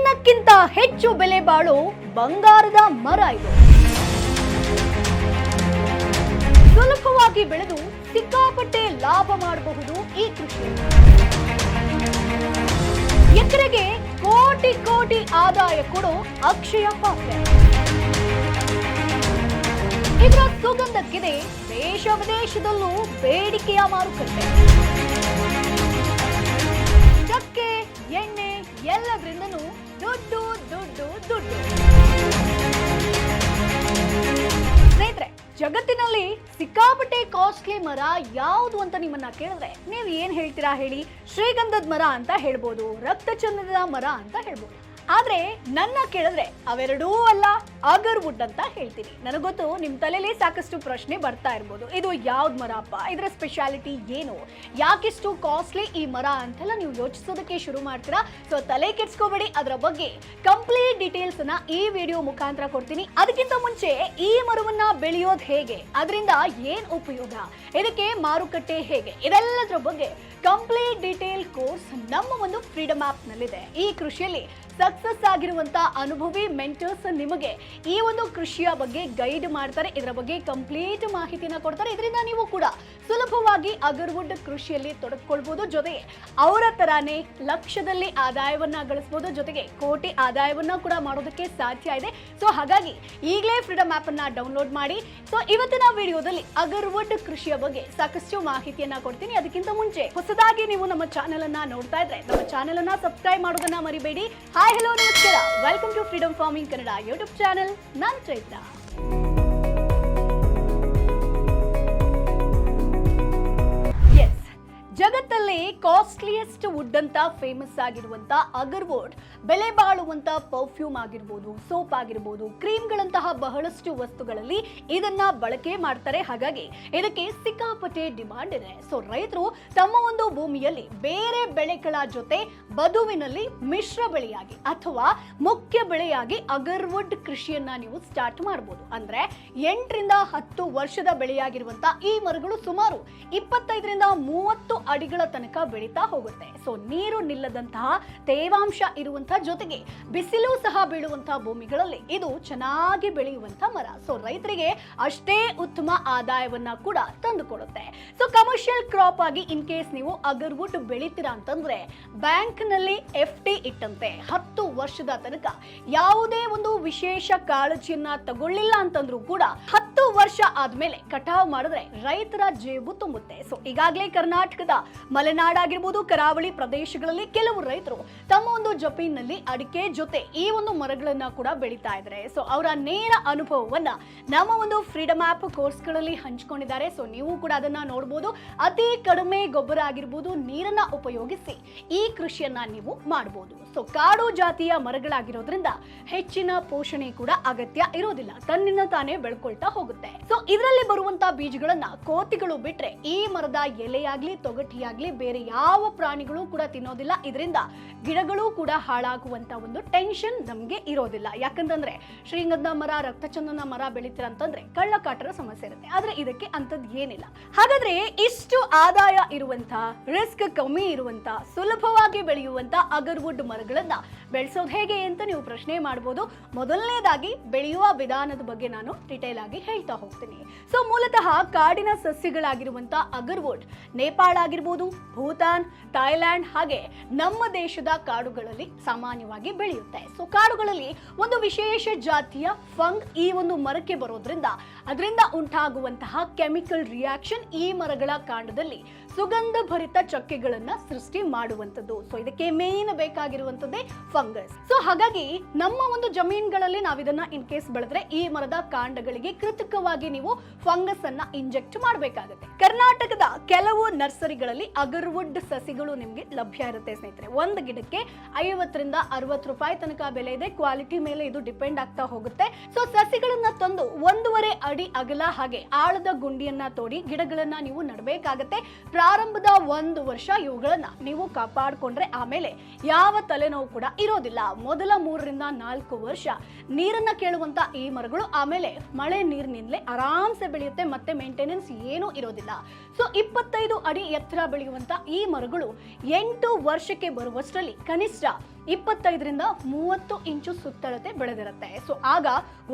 ಚಿನ್ನಕ್ಕಿಂತ ಹೆಚ್ಚು ಬೆಲೆ ಬಾಳೋ ಬಂಗಾರದ ಮರ ಇದು. ಸುಲಭವಾಗಿ ಬೆಳೆದು ಸಿಕ್ಕಾಪಟ್ಟೆ ಲಾಭ ಮಾಡಬಹುದು ಈ ಕೃಷಿ. ಎಕರೆಗೆ ಕೋಟಿ ಕೋಟಿ ಆದಾಯ ಕೊಡೋ ಅಕ್ಷಯ ಪಾತ್ರೆ. ಇದರ ಸುಗಂಧಕ್ಕಿದೆ ದೇಶ ವಿದೇಶದಲ್ಲೂ ಬೇಡಿಕೆಯ ಮಾರುಕಟ್ಟೆ. ಚಕ್ಕೆ, ಎಣ್ಣೆ ಎಲ್ಲದರಿಂದನೂ ದುಡ್ಡು ದುಡ್ಡು ದುಡ್ಡು. ಸ್ನೇಹಿತರೆ, ಜಗತ್ತಿನಲ್ಲಿ ಸಿಕ್ಕಾಪಟ್ಟೆ ಕಾಸ್ಟ್ಲಿ ಮರ ಯಾವುದು ಅಂತ ನಿಮ್ಮನ್ನ ಕೇಳಿದ್ರೆ ನೀವು ಏನ್ ಹೇಳ್ತೀರಾ ಹೇಳಿ? ಶ್ರೀಗಂಧದ ಮರ ಅಂತ ಹೇಳ್ಬೋದು, ರಕ್ತಚಂದನದ ಮರ ಅಂತ ಹೇಳ್ಬೋದು. ಆದ್ರೆ ನನ್ನ ಕೇಳಿದ್ರೆ ಅವೆರಡೂ ಅಲ್ಲ, ಅಗರ್ವುಡ್ ಅಂತ ಹೇಳ್ತೀನಿ. ನನಗೊತ್ತು ನಿಮ್ ತಲೆಯಲ್ಲಿ ಸಾಕಷ್ಟು ಪ್ರಶ್ನೆ ಬರ್ತಾ ಇರ್ಬೋದು. ಇದು ಯಾವ್ದು ಮರ ಅಪ್ಪ, ಇದರ ಸ್ಪೆಷಾಲಿಟಿ ಏನು, ಯಾಕಿಷ್ಟು ಕಾಸ್ಟ್ಲಿ ಈ ಮರ ಅಂತೆಲ್ಲ ನೀವು ಯೋಚಿಸೋದಕ್ಕೆ ಶುರು ಮಾಡ್ತೀರಾ. ಸೊ ತಲೆ ಕೆಡ್ಸ್ಕೋಬೇಡಿ, ಅದರ ಬಗ್ಗೆ ಕಂಪ್ಲೀಟ್ ಡೀಟೇಲ್ಸ್ ಅನ್ನ ಈ ವಿಡಿಯೋ ಮುಖಾಂತರ ಕೊಡ್ತೀನಿ. ಅದಕ್ಕಿಂತ ಮುಂಚೆ ಈ ಮರವನ್ನ ಬೆಳೆಯೋದು ಹೇಗೆ, ಅದರಿಂದ ಏನ್ ಉಪಯೋಗ, ಇದಕ್ಕೆ ಮಾರುಕಟ್ಟೆ ಹೇಗೆ, ಇದೆಲ್ಲದರ ಬಗ್ಗೆ ಕಂಪ್ಲೀಟ್ ಡೀಟೇಲ್ ಕೋರ್ಸ್ ನಮ್ಮ ಒಂದು ಫ್ರೀಡಮ್ ಆಪ್ ನಲ್ಲಿದೆ. ಈ ಕೃಷಿಯಲ್ಲಿ ಸಕ್ಸಸ್ ಆಗಿರುವಂತ ಅನುಭವಿ ಮೆಂಟರ್ಸ್ ನಿಮಗೆ ಈ ಒಂದು ಕೃಷಿಯ ಬಗ್ಗೆ ಗೈಡ್ ಮಾಡ್ತಾರೆ, ಇದರ ಬಗ್ಗೆ ಕಂಪ್ಲೀಟ್ ಮಾಹಿತಿನ ಕೊಡ್ತಾರೆ. ಇದರಿಂದ ನೀವು ಕೂಡ ಸುಲಭವಾಗಿ ಅಗರ್ವುಡ್ ಕೃಷಿಯಲ್ಲಿ ತೊಡಗಿಕೊಳ್ಬಹುದು. ಜೊತೆಗೆ ಅವರ ತರಾನೇ ಲಕ್ಷದಲ್ಲಿ ಆದಾಯವನ್ನ ಗಳಿಸಬಹುದು, ಜೊತೆಗೆ ಕೋಟಿ ಆದಾಯವನ್ನ ಕೂಡ ಮಾಡೋದಕ್ಕೆ ಸಾಧ್ಯ ಇದೆ. ಸೊ ಹಾಗಾಗಿ ಈಗಲೇ ಫ್ರೀಡಮ್ ಆಪ್ ಅನ್ನ ಡೌನ್ಲೋಡ್ ಮಾಡಿ. ಸೊ ಇವತ್ತಿನ ವಿಡಿಯೋದಲ್ಲಿ ಅಗರ್ವುಡ್ ಕೃಷಿಯ ಬಗ್ಗೆ ಸಾಕಷ್ಟು ಮಾಹಿತಿಯನ್ನ ಕೊಡ್ತೀನಿ. ಅದಕ್ಕಿಂತ ಮುಂಚೆ ಹೊಸದಾಗಿ ನೀವು ನಮ್ಮ ಚಾನೆಲ್ ಅನ್ನ ನೋಡ್ತಾ ಇದ್ರೆ ನಮ್ಮ ಚಾನೆಲ್ ಅನ್ನ ಸಬ್ಸ್ಕ್ರೈಬ್ ಮಾಡೋದನ್ನ ಮರಿಬೇಡಿ. ಹಾಯ್, ಹಲೋ, ನಮಸ್ಕಾರ, welcome to freedom farming Kannada YouTube channel. ನಾನು ಚೈತ್ರ. ಜಗತ್ತಲ್ಲಿ ಕಾಸ್ಟ್ಲಿಯೆಸ್ಟ್ ವುಡ್ ಅಂತ ಫೇಮಸ್ ಆಗಿರುವಂತ ಅಗರ್ವುಡ್ ಬೆಲೆ ಬಾಳುವಂತ ಪರ್ಫ್ಯೂಮ್ ಆಗಿರ್ಬೋದು, ಸೋಪ್ ಆಗಿರ್ಬೋದು, ಕ್ರೀಮ್ಗಳಂತಹ ಬಹಳಷ್ಟು ವಸ್ತುಗಳಲ್ಲಿ ಇದನ್ನ ಬಳಕೆ ಮಾಡ್ತಾರೆ. ಹಾಗಾಗಿ ಇದಕ್ಕೆ ಸಿಕ್ಕಾಪಟ್ಟೆ ಡಿಮಾಂಡ್ ಇದೆ. ಸೊ ರೈತರು ತಮ್ಮ ಒಂದು ಭೂಮಿಯಲ್ಲಿ ಬೇರೆ ಬೆಳೆಗಳ ಜೊತೆ ಬದುವಿನಲ್ಲಿ ಮಿಶ್ರ ಬೆಳೆಯಾಗಿ ಅಥವಾ ಮುಖ್ಯ ಬೆಳೆಯಾಗಿ ಅಗರ್ವುಡ್ ಕೃಷಿಯನ್ನ ನೀವು ಸ್ಟಾರ್ಟ್ ಮಾಡಬಹುದು. ಅಂದ್ರೆ 8 ರಿಂದ 10 ವರ್ಷದ ಬೆಳೆಯಾಗಿರುವಂತ ಈ ಮರಗಳು ಸುಮಾರು 25 ರಿಂದ 30 ಅಡಿಗಳ ತನಕ ಬೆಳೀತಾ ಹೋಗುತ್ತೆ. ಸೊ ನೀರು ನಿಲ್ಲದಂತಹ, ತೇವಾಂಶ ಇರುವಂತಹ, ಜೊತೆಗೆ ಬಿಸಿಲು ಸಹ ಬೀಳುವಂತಹ ಭೂಮಿಗಳಲ್ಲಿ ಇದು ಚೆನ್ನಾಗಿ ಬೆಳೆಯುವಂತಹ ಮರ. ಸೊ ರೈತರಿಗೆ ಅಷ್ಟೇ ಉತ್ತಮ ಆದಾಯವನ್ನ ಕೂಡ ತಂದುಕೊಡುತ್ತೆ. ಸೊ ಕಮರ್ಷಿಯಲ್ ಕ್ರಾಪ್ ಆಗಿ ಇನ್ ಕೇಸ್ ನೀವು ಅಗರ್ವುಡ್ ಬೆಳಿತೀರಾ ಅಂತಂದ್ರೆ ಬ್ಯಾಂಕ್ ನಲ್ಲಿ FD ಇಟ್ಟಂತೆ 10 ವರ್ಷದ ತನಕ ಯಾವುದೇ ಒಂದು ವಿಶೇಷ ಕಾಳಜಿಯನ್ನ ತಗೊಳ್ಳಿಲ್ಲ ಅಂತಂದ್ರೂ ಕೂಡ 10 ವರ್ಷ ಆದ್ಮೇಲೆ ಕಟಾವ್ ಮಾಡಿದ್ರೆ ರೈತರ ಜೇಬು ತುಂಬುತ್ತೆ. ಸೊ ಈಗಾಗಲೇ ಕರ್ನಾಟಕದ ಮಲೆನಾಡಾಗಿರ್ಬೋದು, ಕರಾವಳಿ ಪ್ರದೇಶಗಳಲ್ಲಿ ಕೆಲವು ರೈತರು ತಮ್ಮ ಒಂದು ಜಮೀನಿನಲ್ಲಿ ಅಡಿಕೆ ಜೊತೆ ಈ ಒಂದು ಮರಗಳನ್ನ ಕೂಡ ಬೆಳೀತಾ ಇದ್ದಾರೆ. ಸೊ ಅವರ ನೇರ ಅನುಭವವನ್ನ ನಮ್ಮ ಒಂದು ಫ್ರೀಡಮ್ ಆಪ್ ಕೋರ್ಸ್ ಗಳಲ್ಲಿ ಹಂಚಿಕೊಂಡಿದ್ದಾರೆ. ಸೊ ನೀವು ಕೂಡ ಅದನ್ನ ನೋಡಬಹುದು. ಅತಿ ಕಡಿಮೆ ಗೊಬ್ಬರ ಆಗಿರ್ಬೋದು, ನೀರನ್ನ ಉಪಯೋಗಿಸಿ ಈ ಕೃಷಿಯನ್ನ ನೀವು ಮಾಡಬಹುದು. ಸೊ ಕಾಡು ಜಾತಿಯ ಮರಗಳಾಗಿರೋದ್ರಿಂದ ಹೆಚ್ಚಿನ ಪೋಷಣೆ ಕೂಡ ಅಗತ್ಯ ಇರೋದಿಲ್ಲ, ತನ್ನಿಂದ ತಾನೇ ಬೆಳ್ಕೊಳ್ತಾ ಹೋಗುತ್ತೆ. ಸೊ ಇದರಲ್ಲಿ ಬರುವಂತ ಬೀಜಗಳನ್ನ ಕೋತಿಗಳು ಬಿಟ್ರೆ ಈ ಮರದ ಎಲೆಯಾಗ್ಲಿ ತೊಗಟಿಯಾಗ್ಲಿ ಬೇರೆ ಯಾವ ಪ್ರಾಣಿಗಳು ಕೂಡ ತಿನ್ನೋದಿಲ್ಲ. ಇದರಿಂದ ಗಿಡಗಳು ಕೂಡ ಹಾಳಾಗುವಂತ ಒಂದು ಟೆನ್ಷನ್ ನಮ್ಗೆ ಇರೋದಿಲ್ಲ. ಯಾಕಂತಂದ್ರೆ ಶ್ರೀಗಂಧ ಮರ, ರಕ್ತಚಂದನ ಮರ ಬೆಳಿತೀರ ಅಂತಂದ್ರೆ ಕಳ್ಳಕಾಟರ ಸಮಸ್ಯೆ ಇರುತ್ತೆ. ಆದ್ರೆ ಇದಕ್ಕೆ ಅಂತದ್ ಏನಿಲ್ಲ. ಹಾಗಾದ್ರೆ ಇಷ್ಟು ಆದಾಯ ಇರುವಂತ, ರಿಸ್ಕ್ ಕಮ್ಮಿ ಇರುವಂತ, ಸುಲಭವಾಗಿ ಬೆಳೆಯುವಂತ ಅಗರ್ವುಡ್ ಮರಗಳನ್ನ ಬೆಳೆಸೋದು ಹೇಗೆ ಅಂತ ನೀವು ಪ್ರಶ್ನೆ ಮಾಡಬಹುದು. ಮೊದಲನೇದಾಗಿ ಬೆಳೆಯುವ ವಿಧಾನದ ಬಗ್ಗೆ ನಾನು ಡಿಟೇಲ್ ಆಗಿ ಹೇಳ್ತಾ ಹೋಗ್ತೀನಿ. ಸೊ ಮೂಲತಃ ಕಾಡಿನ ಸಸ್ಯಗಳಾಗಿರುವಂತ ಅಗರ್ವುಡ್ ನೇಪಾಳ ಆಗಿರ್ಬೋದು, ಭೂತಾನ್, ಥೈಲ್ಯಾಂಡ್ ಹಾಗೆ ನಮ್ಮ ದೇಶದ ಕಾಡುಗಳಲ್ಲಿ ಸಾಮಾನ್ಯವಾಗಿ ಬೆಳೆಯುತ್ತೆ. ಸೊ ಕಾಡುಗಳಲ್ಲಿ ಒಂದು ವಿಶೇಷ ಜಾತಿಯ ಫಂಗ್ ಈ ಒಂದು ಮರಕ್ಕೆ ಬರೋದ್ರಿಂದ ಅದರಿಂದ ಉಂಟಾಗುವಂತಹ ಕೆಮಿಕಲ್ ರಿಯಾಕ್ಷನ್ ಈ ಮರಗಳ ಕಾಂಡದಲ್ಲಿ ಸುಗಂಧ ಭರಿತ ಚಕ್ಕೆಗಳನ್ನ ಸೃಷ್ಟಿ ಮಾಡುವಂಥದ್ದು. ಸೊ ಇದಕ್ಕೆ ಮೇನ್ ಬೇಕಾಗಿರುವಂತದ್ದೇ ಫಂಗಸ್. ಸೊ ಹಾಗಾಗಿ ನಮ್ಮ ಒಂದು ಜಮೀನುಗಳಲ್ಲಿ ನಾವು ಇದನ್ನ ಇನ್ ಕೇಸ್ ಬೆಳೆದ್ರೆ ಈ ಮರದ ಕಾಂಡಗಳಿಗೆ ಕೃತಕವಾಗಿ ನೀವು ಫಂಗಸ್ ಅನ್ನ ಇಂಜೆಕ್ಟ್ ಮಾಡಬೇಕಾಗುತ್ತೆ. ಕರ್ನಾಟಕದ ಕೆಲವು ನರ್ಸರಿಗಳಲ್ಲಿ ಅಗರ್ವುಡ್ ಸಸಿಗಳು ನಿಮ್ಗೆ ಲಭ್ಯ ಇರುತ್ತೆ ಸ್ನೇಹಿತರೆ. ಒಂದು ಗಿಡಕ್ಕೆ 50 ರಿಂದ 60 ರೂಪಾಯಿ ತನಕ ಬೆಲೆ ಇದೆ. ಕ್ವಾಲಿಟಿ ಮೇಲೆ ಇದು ಡಿಪೆಂಡ್ ಆಗ್ತಾ ಹೋಗುತ್ತೆ. ಸೊ ಸಸಿಗಳನ್ನ ತಂದು 1.5 ಅಡಿ ಅಗಲ ಹಾಗೆ ಆಳದ ಗುಂಡಿಯನ್ನ ತೋಡಿ ಗಿಡಗಳನ್ನ ನೀವು ನಡಬೇಕಾಗತ್ತೆ. ಪ್ರಾರಂಭದ 1 ವರ್ಷ ಇವುಗಳನ್ನ ನೀವು ಕಾಪಾಡಿಕೊಂಡ್ರೆ ಆಮೇಲೆ ಯಾವ ತಲೆನೋವು ಕೂಡ ಇರೋದಿಲ್ಲ. ಮೊದಲ 3 ರಿಂದ 4 ವರ್ಷ ನೀರನ್ನ ಕೇಳುವಂತ ಈ ಮರಗಳು ಆಮೇಲೆ ಮಳೆ ನೀರಿನಿಂದಲೇ ಆರಾಮ್ಸೆ ಬೆಳೆಯುತ್ತೆ, ಮತ್ತೆ ಮೇಂಟೆನೆನ್ಸ್ ಏನೂ ಇರೋದಿಲ್ಲ. ಸೊ 25 ಅಡಿ ಎತ್ತರ ಬೆಳೆಯುವಂತ ಈ ಮರಗಳು 8 ವರ್ಷಕ್ಕೆ ಬರುವಷ್ಟರಲ್ಲಿ ಕನಿಷ್ಠ 25ರಿಂದ 30 ಇಂಚು ಸುತ್ತಳತೆ ಬೆಳೆದಿರುತ್ತೆ. ಸೊ ಆಗ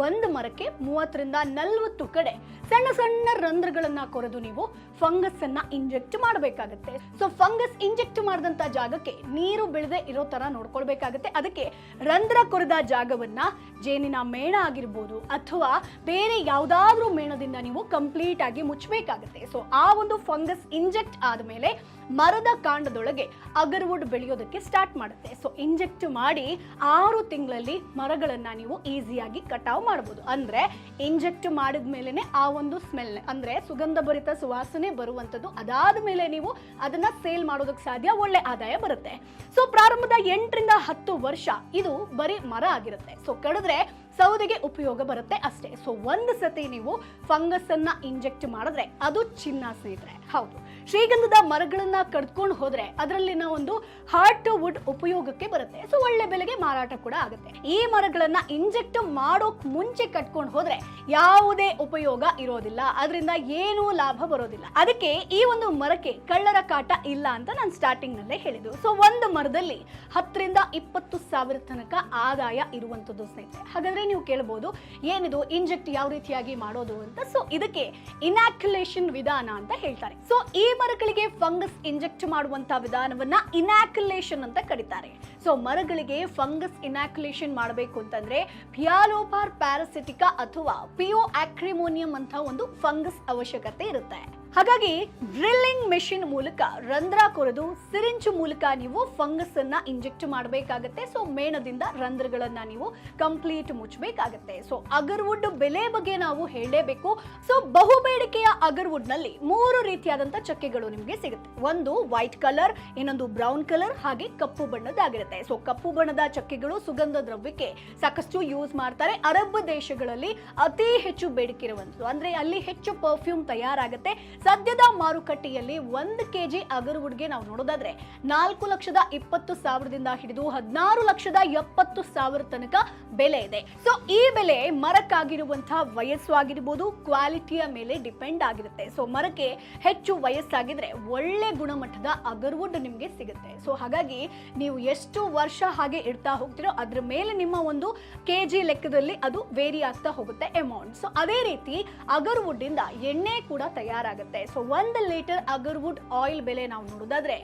ಒಂದು ಮರಕ್ಕೆ 30ರಿಂದ 40 ಕಡೆ ಸಣ್ಣ ಸಣ್ಣ ರಂಧ್ರಗಳನ್ನ ಕೊರೆದು ನೀವು ಫಂಗಸ್ ಅನ್ನ ಇಂಜೆಕ್ಟ್ ಮಾಡಬೇಕಾಗುತ್ತೆ. ಸೊ ಫಂಗಸ್ ಇಂಜೆಕ್ಟ್ ಮಾಡಿದಂತ ಜಾಗಕ್ಕೆ ನೀರು ಬೀಳದೆ ಇರೋ ತರ ನೋಡ್ಕೊಳ್ಬೇಕಾಗುತ್ತೆ. ಅದಕ್ಕೆ ರಂಧ್ರ ಕೊರೆದ ಜಾಗವನ್ನ ಜೇನಿನ ಮೇಣ ಆಗಿರ್ಬೋದು ಅಥವಾ ಬೇರೆ ಯಾವ್ದಾದ್ರೂ ಮೇಣದಿಂದ ನೀವು ಕಂಪ್ಲೀಟ್ ಆಗಿ ಮುಚ್ಚಬೇಕಾಗುತ್ತೆ. ಸೊ ಆ ಒಂದು ಫಂಗಸ್ ಇಂಜೆಕ್ಟ್ ಆದ್ಮೇಲೆ ಮರದ ಕಾಂಡದೊಳಗೆ ಅಗರ್ವುಡ್ ಬೆಳೆಯೋದಕ್ಕೆ ಸ್ಟಾರ್ಟ್ ಮಾಡುತ್ತೆ. ಸೊ ಇಂಜೆಕ್ಟ್ ಮಾಡಿ 6 ತಿಂಗಳಲ್ಲಿ ಮರಗಳನ್ನ ನೀವು ಈಸಿಯಾಗಿ ಕಟಾವ್ ಮಾಡಬಹುದು. ಅಂದ್ರೆ ಇಂಜೆಕ್ಟ್ ಮಾಡಿದ ಮೇಲೆನೆ ಆ ಒಂದು ಸ್ಮೆಲ್ ಅಂದ್ರೆ ಸುಗಂಧ ಭರಿತ ಸುವಾಸನೆ ಬರುವಂತದ್ದು. ಅದಾದ ಮೇಲೆ ನೀವು ಅದನ್ನ ಸೇಲ್ ಮಾಡೋದಕ್ಕೆ ಸಾಧ್ಯ, ಒಳ್ಳೆ ಆದಾಯ ಬರುತ್ತೆ. ಸೊ ಪ್ರಾರಂಭದ 8ರಿಂದ 10 ವರ್ಷ ಇದು ಬರೀ ಮರ ಆಗಿರುತ್ತೆ. ಸೊ ಕಡಿದ್ರೆ ಸೌದೆಗೆ ಉಪಯೋಗ ಬರುತ್ತೆ ಅಷ್ಟೇ. ಸೊ ಒಂದು ಸತಿ ನೀವು ಫಂಗಸ್ ಅನ್ನ ಇಂಜೆಕ್ಟ್ ಮಾಡಿದ್ರೆ ಅದು ಚಿನ್ನ ಸ್ನೇಹಿತರೆ. ಹೌದು, ಶ್ರೀಗಂಧದ ಮರಗಳನ್ನ ಕಡ್ಕೊಂಡು ಹೋದ್ರೆ ಅದರಲ್ಲಿನ ಒಂದು ಹಾರ್ಟ್ ವುಡ್ ಉಪಯೋಗಕ್ಕೆ ಬರುತ್ತೆ. ಸೊ ಒಳ್ಳೆ ಬೆಲೆಗೆ ಮಾರಾಟ ಕೂಡ ಆಗುತ್ತೆ. ಈ ಮರಗಳನ್ನ ಇಂಜೆಕ್ಟ್ ಮಾಡೋಕ್ ಮುಂಚೆ ಕಟ್ಕೊಂಡು ಹೋದ್ರೆ ಯಾವುದೇ ಉಪಯೋಗ ಇರೋದಿಲ್ಲ, ಅದರಿಂದ ಏನೂ ಲಾಭ ಬರೋದಿಲ್ಲ. ಅದಕ್ಕೆ ಈ ಒಂದು ಮರಕ್ಕೆ ಕಳ್ಳರ ಕಾಟ ಇಲ್ಲ ಅಂತ ನಾನು ಸ್ಟಾರ್ಟಿಂಗ್ ನಲ್ಲೇ ಹೇಳಿದ್ದು. ಸೊ ಒಂದು ಮರದಲ್ಲಿ 10ರಿಂದ 20 ಸಾವಿರ ತನಕ ಆದಾಯ ಇರುವಂತದ್ದು ಸ್ನೇಹಿತರೆ. ಹಾಗಾದ್ರೆ ನೀವು ಕೇಳಬಹುದು ಏನಿದು ಇಂಜೆಕ್ಟ್ ಯಾವ ರೀತಿಯಾಗಿ ಮಾಡೋದು ಅಂತ. ಸೊ ಇದಕ್ಕೆ ಇನಾಕ್ಯುಲೇಷನ್ ವಿಧಾನ ಅಂತ ಹೇಳ್ತಾರೆ. ಸೊ ಈ ಮರಗಳಿಗೆ ಫಂಗಸ್ ಇಂಜೆಕ್ಟ್ ಮಾಡುವಂತ ವಿಧಾನವನ್ನ ಇನಾಕ್ಯುಲೇಷನ್ ಅಂತ ಕರೀತಾರೆ. ಸೊ ಮರಗಳಿಗೆ ಫಂಗಸ್ ಇನಾಕ್ಯುಲೇಷನ್ ಮಾಡಬೇಕು ಅಂತಂದ್ರೆ ಫಿಯಾಲೋಪಾರ್ ಪ್ಯಾರಾಸಿಟಿಕಾ ಅಥವಾ ಪಿಯೋ ಆಕ್ರಿಮೋನಿಯಂ ಅಂತ ಒಂದು ಫಂಗಸ್ ಅವಶ್ಯಕತೆ ಇರುತ್ತೆ. ಹಾಗಾಗಿ ಡ್ರಿಲ್ಲಿಂಗ್ ಮೆಷಿನ್ ಮೂಲಕ ರಂಧ್ರ ಕೊರೆದು ಸಿರಿಂಜ್ ಮೂಲಕ ನೀವು ಫಂಗಸ್ ಅನ್ನ ಇಂಜೆಕ್ಟ್ ಮಾಡಬೇಕಾಗತ್ತೆ. ಸೊ ಮೇಣದಿಂದ ರಂಧ್ರಗಳನ್ನ ನೀವು ಕಂಪ್ಲೀಟ್ ಮುಚ್ಚಬೇಕಾಗತ್ತೆ. ಸೊ ಅಗರ್ವುಡ್ ಬೆಲೆ ಬಗ್ಗೆ ನಾವು ಹೇಳಲೇಬೇಕು. ಸೊ ಬಹುಬೇಡಿಕೆಯ ಅಗರ್ವುಡ್ ನಲ್ಲಿ 3 ರೀತಿಯಾದಂತ ಚಕ್ಕೆಗಳು ನಿಮಗೆ ಸಿಗುತ್ತೆ. ಒಂದು ವೈಟ್ ಕಲರ್, ಇನ್ನೊಂದು ಬ್ರೌನ್ ಕಲರ್, ಹಾಗೆ ಕಪ್ಪು ಬಣ್ಣದಾಗಿರುತ್ತೆ. ಸೊ ಕಪ್ಪು ಬಣ್ಣದ ಚಕ್ಕೆಗಳು ಸುಗಂಧ ದ್ರವ್ಯಕ್ಕೆ ಸಾಕಷ್ಟು ಯೂಸ್ ಮಾಡ್ತಾರೆ. ಅರಬ್ ದೇಶಗಳಲ್ಲಿ ಅತಿ ಹೆಚ್ಚು ಬೇಡಿಕೆ ಇರುವಂತದ್ದು, ಅಂದ್ರೆ ಅಲ್ಲಿ ಹೆಚ್ಚು ಪರ್ಫ್ಯೂಮ್ ತಯಾರಾಗುತ್ತೆ. ಸದ್ಯದ ಮಾರುಕಟ್ಟೆಯಲ್ಲಿ 1 kg ಅಗರ್ವುಡ್ಗೆ ನಾವು ನೋಡೋದಾದ್ರೆ 4,20,000ದಿಂದ ಹಿಡಿದು 16,70,000 ತನಕ ಬೆಲೆ ಇದೆ. ಸೊ ಈ ಬೆಲೆ ಮರಕ್ಕಾಗಿರುವಂತಹ ವಯಸ್ಸು ಆಗಿರ್ಬೋದು, ಕ್ವಾಲಿಟಿಯ ಮೇಲೆ ಡಿಪೆಂಡ್ ಆಗಿರುತ್ತೆ. ಸೊ ಮರಕ್ಕೆ ಹೆಚ್ಚು ವಯಸ್ಸಾಗಿದ್ರೆ ಒಳ್ಳೆ ಗುಣಮಟ್ಟದ ಅಗರ್ವುಡ್ ನಿಮಗೆ ಸಿಗುತ್ತೆ. ಸೊ ಹಾಗಾಗಿ ನೀವು ಎಷ್ಟು ವರ್ಷ ಹಾಗೆ ಇಡ್ತಾ ಹೋಗ್ತಿರೋ ಅದ್ರ ಮೇಲೆ ನಿಮ್ಮ ಒಂದು ಕೆಜಿ ಲೆಕ್ಕದಲ್ಲಿ ಅದು ವೇರಿ ಆಗ್ತಾ ಹೋಗುತ್ತೆ ಅಮೌಂಟ್. ಸೊ ಅದೇ ರೀತಿ ಅಗರ್ವುಡ್ ಇಂದ ಎಣ್ಣೆ ಕೂಡ ತಯಾರಾಗುತ್ತೆ. ಸೊ 1 ಲೀಟರ್ ಅಗರ್ವುಡ್ ಆಯಿಲ್ ಬೆಲೆ ನಾವು ನೋಡೋದಾದ್ರೆ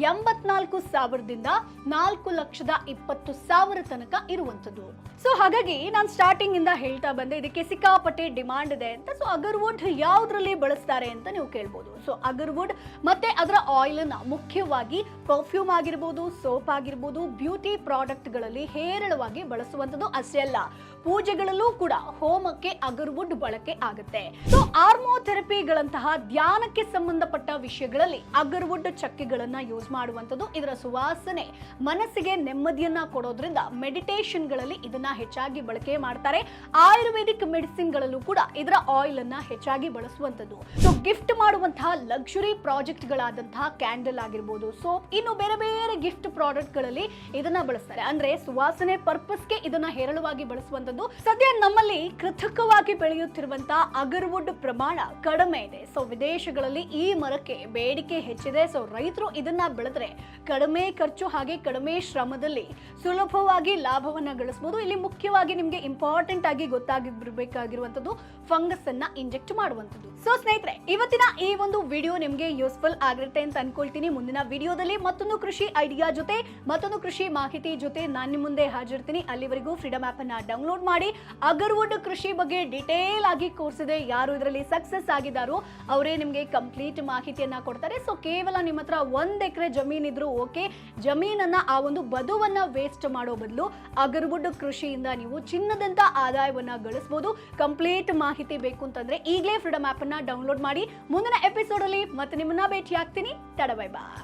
84,000ದಿಂದ 4,20,000 ತನಕ ಇರುವಂತದ್ದು. ಸೊ ಹಾಗಾಗಿ ನಾನು ಸ್ಟಾರ್ಟಿಂಗ್ ಇಂದ ಹೇಳ್ತಾ ಬಂದೆ ಇದಕ್ಕೆ ಸಿಕ್ಕಾಪಟ್ಟೆ ಡಿಮಾಂಡ್ ಇದೆ ಅಂತ. ಸೊ ಅಗರ್ವುಡ್ ಯಾವ್ದ್ರಲ್ಲಿ ಬಳಸ್ತಾರೆ ಅಂತ ನೀವು ಕೇಳ್ಬೋದು. ಸೊ ಅಗರ್ವುಡ್ ಮತ್ತೆ ಅದರ ಆಯಿಲ್ ಅನ್ನ ಮುಖ್ಯವಾಗಿ ಪರ್ಫ್ಯೂಮ್ ಆಗಿರ್ಬೋದು, ಸೋಪ್ ಆಗಿರ್ಬೋದು, ಬ್ಯೂಟಿ ಪ್ರಾಡಕ್ಟ್ ಗಳಲ್ಲಿ ಹೇರಳವಾಗಿ ಬಳಸುವಂತದ್ದು. ಅಷ್ಟೇ ಅಲ್ಲ, ಪೂಜೆಗಳಲ್ಲೂ ಕೂಡ ಹೋಮಕ್ಕೆ ಅಗರ್ವುಡ್ ಬಳಕೆ ಆಗುತ್ತೆ. ಸೊ ಆರ್ಮೋಥೆರಪಿಗಳಂತಹ ಧ್ಯಾನಕ್ಕೆ ಸಂಬಂಧಪಟ್ಟ ವಿಷಯಗಳಲ್ಲಿ ಅಗರ್ವುಡ್ ಚಕ್ಕೆಗಳನ್ನ ಯೂಸ್ ಮಾಡುವಂತದ್ದು. ಇದರ ಸುವಾಸನೆ ಮನಸ್ಸಿಗೆ ನೆಮ್ಮದಿಯನ್ನ ಕೊಡೋದ್ರಿಂದ ಮೆಡಿಟೇಷನ್ ಗಳಲ್ಲಿ ಇದನ್ನ ಹೆಚ್ಚಾಗಿ ಬಳಕೆ ಮಾಡ್ತಾರೆ. ಆಯುರ್ವೇದಿಕ್ ಮೆಡಿಸಿನ್ ಗಳಲ್ಲೂ ಕೂಡ ಇದರ ಆಯಿಲ್ ಅನ್ನ ಹೆಚ್ಚಾಗಿ ಬಳಸುವಂತದ್ದು. ಸೊ ಗಿಫ್ಟ್ ಮಾಡುವಂತಹ ಲಕ್ಸುರಿ ಪ್ರಾಜೆಕ್ಟ್ ಗಳಾದಂತಹ ಕ್ಯಾಂಡಲ್ ಆಗಿರ್ಬೋದು, ಸೋಪ್, ಇನ್ನು ಬೇರೆ ಬೇರೆ ಗಿಫ್ಟ್ ಪ್ರಾಡಕ್ಟ್ ಗಳಲ್ಲಿ ಇದನ್ನ ಬಳಸ್ತಾರೆ. ಅಂದ್ರೆ ಸುವಾಸನೆ ಪರ್ಪಸ್ಗೆ ಇದನ್ನ ಹೇರಳವಾಗಿ ಬಳಸುವಂತದ್ದು. ಸದ್ಯ ನಮ್ಮಲ್ಲಿ ಕೃತಕವಾಗಿ ಬೆಳೆಯುತ್ತಿರುವಂತಹ ಅಗರ್ವುಡ್ ಪ್ರಮಾಣ ಕಡಿಮೆ ಇದೆ. ಸೊ ವಿದೇಶಗಳಲ್ಲಿ ಈ ಮರಕ್ಕೆ ಬೇಡಿಕೆ ಹೆಚ್ಚಿದೆ. ಸೊ ರೈತರು ಇದನ್ನ ಬೆಳೆದ್ರೆ ಕಡಿಮೆ ಖರ್ಚು ಹಾಗೆ ಕಡಿಮೆ ಶ್ರಮದಲ್ಲಿ ಸುಲಭವಾಗಿ ಲಾಭವನ್ನ ಗಳಿಸಬಹುದು. ಇಲ್ಲಿ ಮುಖ್ಯವಾಗಿ ನಿಮಗೆ ಇಂಪಾರ್ಟೆಂಟ್ ಆಗಿ ಗೊತ್ತಾಗಿರ್ಬೇಕಾಗಿರುವಂತದ್ದು ಫಂಗಸ್ ಅನ್ನ ಇಂಜೆಕ್ಟ್ ಮಾಡುವಂತದ್ದು. ಸೊ ಸ್ನೇಹಿತರೆ, ಇವತ್ತಿನ ಈ ಒಂದು ವಿಡಿಯೋ ನಿಮಗೆ ಯೂಸ್ಫುಲ್ ಆಗಿರುತ್ತೆ ಅಂತ ಅನ್ಕೊಳ್ತೀನಿ. ಮುಂದಿನ ವಿಡಿಯೋದಲ್ಲಿ ಮತ್ತೊಂದು ಕೃಷಿ ಐಡಿಯಾ ಜೊತೆ, ಮತ್ತೊಂದು ಕೃಷಿ ಮಾಹಿತಿ ಜೊತೆ ನಾನು ನಿಮ್ಮ ಮುಂದೆ ಹಾಜರಿರ್ತೀನಿ. ಅಲ್ಲಿವರೆಗೂ ಫ್ರೀಡಮ್ ಆಪ್ ಅನ್ನ ಡೌನ್ಲೋಡ್ ಮಾಡಿ. ಅಗರ್ವುಡ್ ಕೃಷಿ ಬಗ್ಗೆ ಡಿಟೇಲ್ ಆಗಿ ಕೋರ್ಸ್ ಇದೆ. ಯಾರು ಇದರಲ್ಲಿ ಸಕ್ಸಸ್ ಆಗಿದ್ದಾರೋ ಅವರೇ ನಿಮಗೆ ಕಂಪ್ಲೀಟ್ ಮಾಹಿತಿಯನ್ನ ಕೊಡ್ತಾರೆ. ಸೊ ಕೇವಲ ನಿಮ್ಮ ಹತ್ರ 1 ಎಕರೆ ಜಮೀನಿದ್ರು ಓಕೆ, ಜಮೀನನ್ನ ಆ ಒಂದು ಬದುವನ್ನ ವೇಸ್ಟ್ ಮಾಡೋ ಬದಲು ಅಗರ್ವುಡ್ ಕೃಷಿಯಿಂದ ನೀವು ಚಿನ್ನದಂತ ಆದಾಯವನ್ನ ಗಳಿಸಬಹುದು. ಕಂಪ್ಲೀಟ್ ಮಾಹಿತಿ ಬೇಕು ಅಂತಂದ್ರೆ ಈಗಲೇ ಫ್ರೀಡಮ್ ಆಪ್ ಅನ್ನ ಡೌನ್ಲೋಡ್ ಮಾಡಿ. ಮುಂದಿನ ಎಪಿಸೋಡ್ ಅಲ್ಲಿ ಮತ್ತೆ ನಿಮ್ಮನ್ನ ಭೇಟಿ ಆಗ್ತೀನಿ. ಟಾಟಾ, ಬೈ ಬಾಯ್.